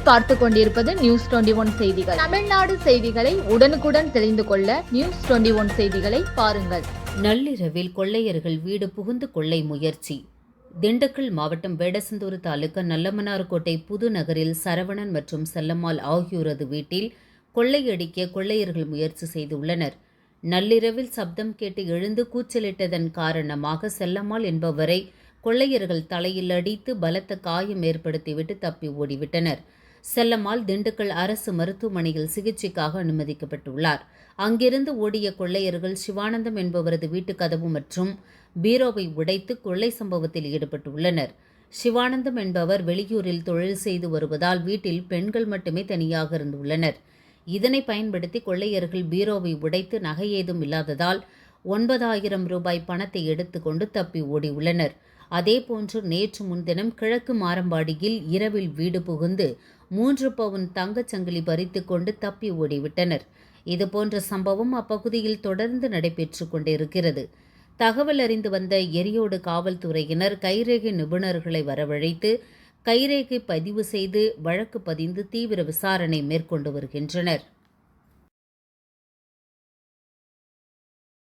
நீங்கள் பார்த்து கொண்டிருப்பது நியூஸ் 21 செய்திகள். தமிழ்நாடு செய்திகளை உடனுக்குடன் தெரிந்து கொள்ள நியூஸ் 21 செய்திகளை பாருங்கள். நள்ளிரவில் கொள்ளையர்கள் வீடு புகுந்து கொள்ளை முயற்சி. திண்டுக்கல் மாவட்டம் வேடசந்தூர் தாலுகா நல்லமனார்கோட்டை புதுநகரில் சரவணன் மற்றும் செல்லம்மாள் ஆகியோரது வீட்டில் கொள்ளையடிக்க கொள்ளையர்கள் முயற்சி செய்துள்ளனர். நள்ளிரவில் சப்தம் கேட்டு எழுந்து கூச்சலிட்டதன் காரணமாக செல்லம்மாள் என்பவரை கொள்ளையர்கள் தலையில் அடித்து பலத்த காயம் ஏற்படுத்திவிட்டு தப்பி ஓடிவிட்டனர். செல்லம்மாள் திண்டுக்கல் அரசு மருத்துவமனையில் சிகிச்சைக்காக அனுமதிக்கப்பட்டுள்ளார். அங்கிருந்து ஓடிய கொள்ளையர்கள் சிவானந்தம் என்பவரது வீட்டு கதவு மற்றும் பீரோவை உடைத்து கொள்ளை சம்பவத்தில் ஈடுபட்டுள்ளனர். சிவானந்தம் என்பவர் வெளியூரில் தொழில் செய்து வருவதால் வீட்டில் பெண்கள் மட்டுமே தனியாக இருந்துள்ளனர். இதனை பயன்படுத்தி கொள்ளையர்கள் பீரோவை உடைத்து நகை ஏதும் இல்லாததால் 9,000 ரூபாய் பணத்தை எடுத்துக்கொண்டு தப்பி ஓடியுள்ளனர். அதேபோன்று நேற்று முன்தினம் கிழக்கு மாரம்பாடியில் இரவில் வீடு புகுந்து 3 பவுன் தங்கச்சங்கிலி பறித்து கொண்டு தப்பி ஓடிவிட்டனர். இதுபோன்ற சம்பவம் அப்பகுதியில் தொடர்ந்து நடைபெற்று கொண்டிருக்கிறது. தகவல் அறிந்து வந்த எரியோடு காவல்துறையினர் கைரேகை நிபுணர்களை வரவழைத்து கைரேகை பதிவு செய்து வழக்கு பதிந்து தீவிர விசாரணை மேற்கொண்டு வருகின்றனர்.